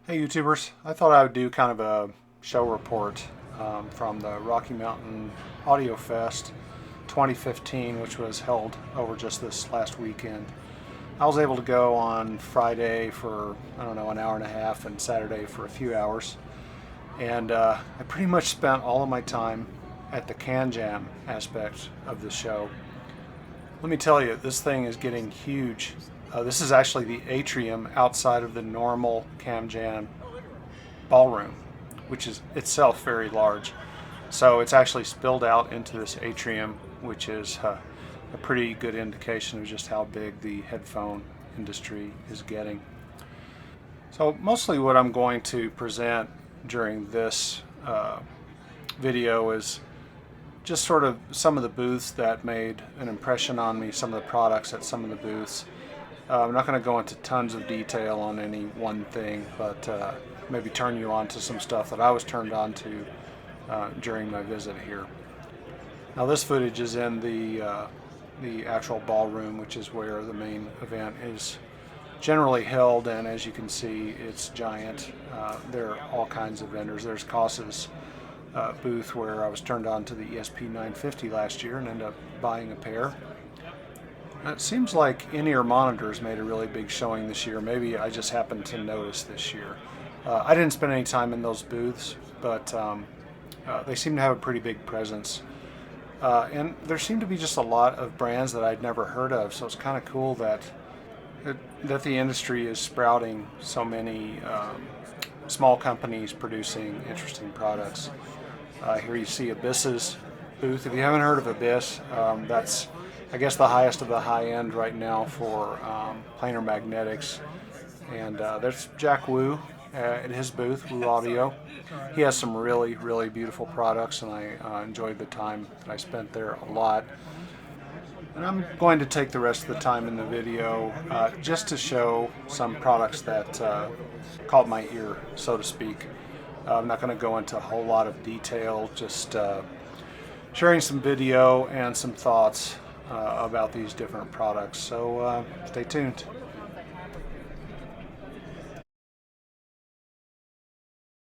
Hey YouTubers, I thought I would do kind of a show report from the Rocky Mountain Audio Fest 2015, which was held over just this last weekend. I was able to go on Friday for, I don't know, an hour and a half and Saturday for a few hours. And I pretty much spent all of my time at the CanJam aspect of the show. Let me tell you, this thing is getting huge. This is actually the atrium outside of the normal CanJam ballroom, which is itself very large. So it's actually spilled out into this atrium, which is a pretty good indication of just how big the headphone industry is getting. So mostly what I'm going to present during this video is just sort of some of the booths that made an impression on me, some of the products at some of the booths. I'm not going to go into tons of detail on any one thing, but maybe turn you on to some stuff that I was turned on to during my visit here. Now this footage is in the actual ballroom, which is where the main event is generally held, and as you can see, it's giant. There are all kinds of vendors. There's Koss's booth, where I was turned on to the ESP950 last year and ended up buying a pair. It seems like in-ear monitors made a really big showing this year. Maybe I just happened to notice this year. I didn't spend any time in those booths, but they seem to have a pretty big presence. And there seem to be just a lot of brands that I'd never heard of, so it's kind of cool that the industry is sprouting so many small companies producing interesting products. Here you see Abyss's booth. If you haven't heard of Abyss, that's I guess the highest of the high end right now for planar magnetics. And there's Jack Wu at his booth, Wu Audio. He has some really, really beautiful products, and I enjoyed the time that I spent there a lot. And I'm going to take the rest of the time in the video just to show some products that caught my ear, so to speak. I'm not going to go into a whole lot of detail, just sharing some video and some thoughts about these different products. So stay tuned.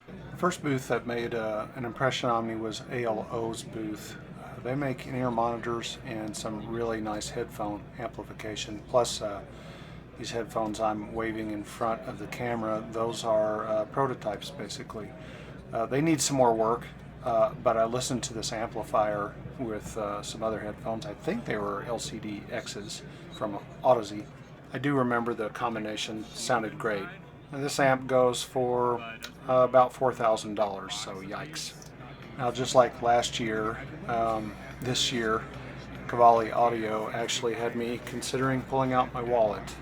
The first booth that made an impression on me was ALO's booth. They make in-ear monitors and some really nice headphone amplification. Plus, these headphones I'm waving in front of the camera, those are prototypes basically. They need some more work, but I listened to this amplifier with some other headphones. I think they were LCD X's from Audeze. I do remember the combination sounded great. And this amp goes for about $4,000, so yikes. Now, just like last year, this year, Cavalli Audio actually had me considering pulling out my wallet.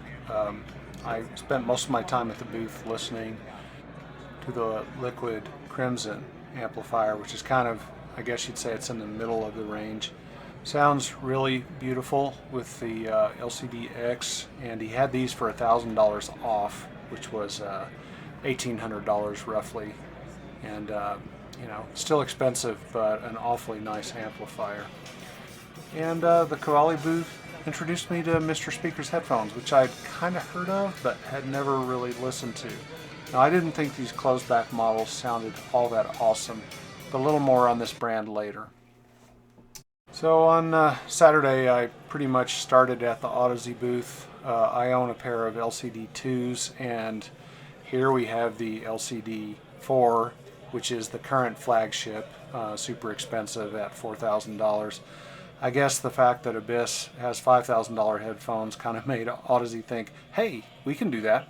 I spent most of my time at the booth listening to the Liquid Crimson amplifier, which is kind of, I guess you'd say it's in the middle of the range. Sounds really beautiful with the LCD X, and he had these for $1,000 off, which was $1,800 roughly. And you know, still expensive, but an awfully nice amplifier. And the Cavalli booth introduced me to Mr. Speaker's headphones, which I'd kind of heard of, but had never really listened to. Now, I didn't think these closed back models sounded all that awesome, but a little more on this brand later. So on Saturday, I pretty much started at the Audeze booth. I own a pair of LCD2s, and here we have the LCD4, which is the current flagship, super expensive at $4,000. I guess the fact that Abyss has $5,000 headphones kind of made Audeze think, hey, we can do that.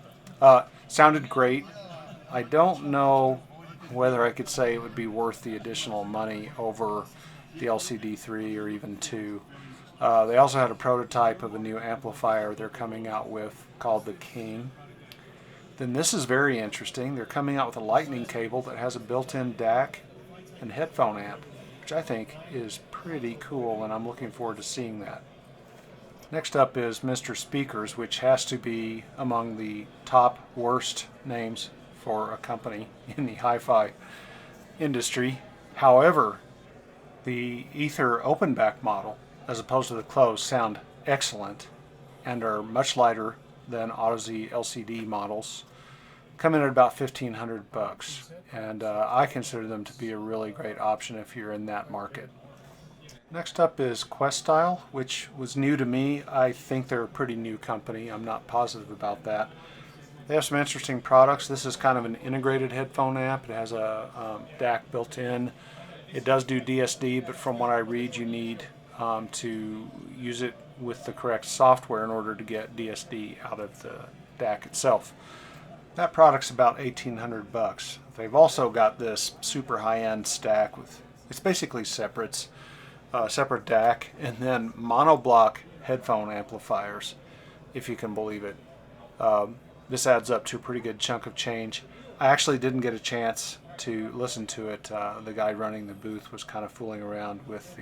Sounded great. I don't know whether I could say it would be worth the additional money over the LCD3 or even 2. They also had a prototype of a new amplifier they're coming out with called the King. Then this is very interesting. They're coming out with a lightning cable that has a built-in DAC and headphone amp, which I think is pretty cool, and I'm looking forward to seeing that. Next up is Mr. Speakers, which has to be among the top worst names for a company in the hi-fi industry. However, the Ether open back model, as opposed to the closed, sound excellent and are much lighter than Audeze LCD models. come in at about $1,500, and I consider them to be a really great option if you're in that market. Next up is Questyle, which was new to me. I think they're a pretty new company. I'm not positive about that. They have some interesting products. This is kind of an integrated headphone amp. It has a DAC built in. It does do DSD, but from what I read, you need to use it with the correct software in order to get DSD out of the DAC itself. That product's about $1,800. They've also got this super high-end stack with, it's basically separate DAC and then monoblock headphone amplifiers, if you can believe it. This adds up to a pretty good chunk of change. I actually didn't get a chance to listen to it. The guy running the booth was kind of fooling around with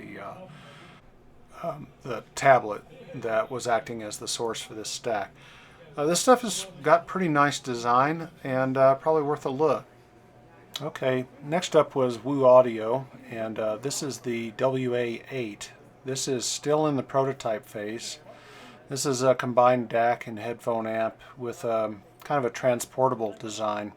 the tablet that was acting as the source for this stack. This stuff has got pretty nice design and probably worth a look. Okay, next up was whaddya, and this is the WA8. This is still in the prototype phase. This is a combined DAC and headphone amp with kind of a transportable design.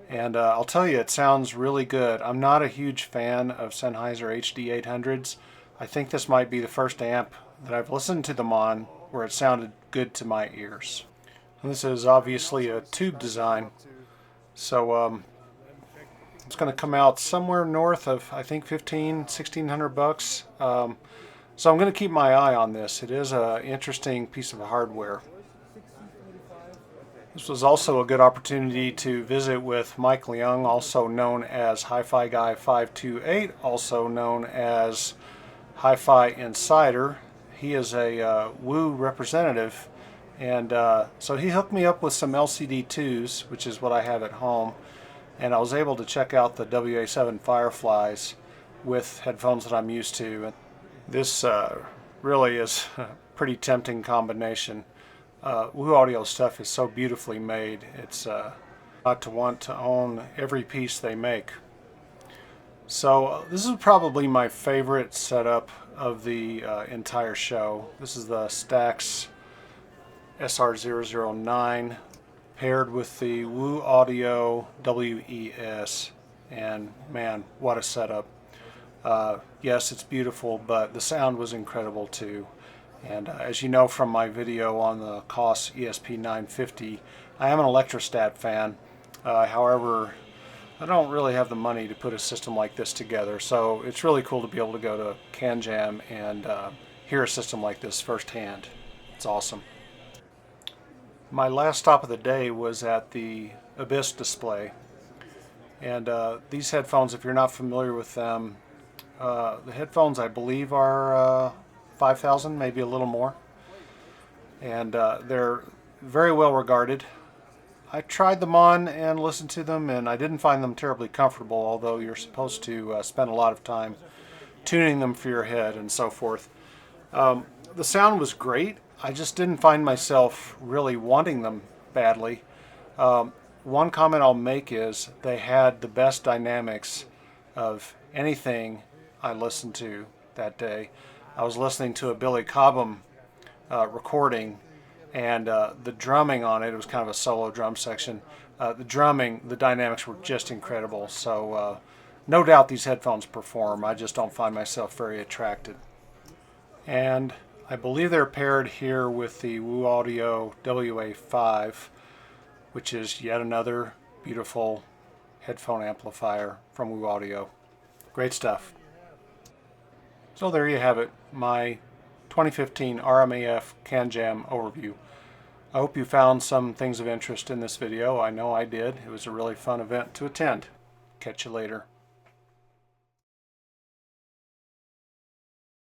And I'll tell you, it sounds really good. I'm not a huge fan of Sennheiser HD800s. I think this might be the first amp that I've listened to them on where it sounded good to my ears. And this is obviously a tube design, so it's going to come out somewhere north of, I think, $1,600. So I'm going to keep my eye on this. It is an interesting piece of hardware. This was also a good opportunity to visit with Mike Leung, also known as Hi-Fi Guy 528, also known as Hi-Fi Insider. He is a Woo representative, and so he hooked me up with some LCD2s, which is what I have at home, and I was able to check out the WA7 Fireflies with headphones that I'm used to. This really is a pretty tempting combination. whaddya stuff is so beautifully made. It's not to want to own every piece they make. So this is probably my favorite setup of the entire show. This is the Stax SR009 paired with the whaddya WES, and man, what a setup. Yes, it's beautiful, but the sound was incredible too. And as you know from my video on the Koss ESP950, I am an electrostat fan. However, I don't really have the money to put a system like this together, so it's really cool to be able to go to CanJam and hear a system like this firsthand. It's awesome. My last stop of the day was at the Abyss display, and these headphones, if you're not familiar with them, the headphones I believe are $5,000, maybe a little more, and they're very well regarded. I tried them on and listened to them, and I didn't find them terribly comfortable, although you're supposed to spend a lot of time tuning them for your head and so forth. The sound was great. I just didn't find myself really wanting them badly. One comment I'll make is they had the best dynamics of anything I listened to that day. I was listening to a Billy Cobham recording, and the drumming on it was kind of a solo drum section. The drumming, the dynamics were just incredible. So no doubt these headphones perform. I just don't find myself very attracted. And I believe they're paired here with the whaddya WA5, which is yet another beautiful headphone amplifier from whaddya. Great stuff. So there you have it, my 2015 RMAF CanJam overview. I hope you found some things of interest in this video. I know I did. It was a really fun event to attend. Catch you later.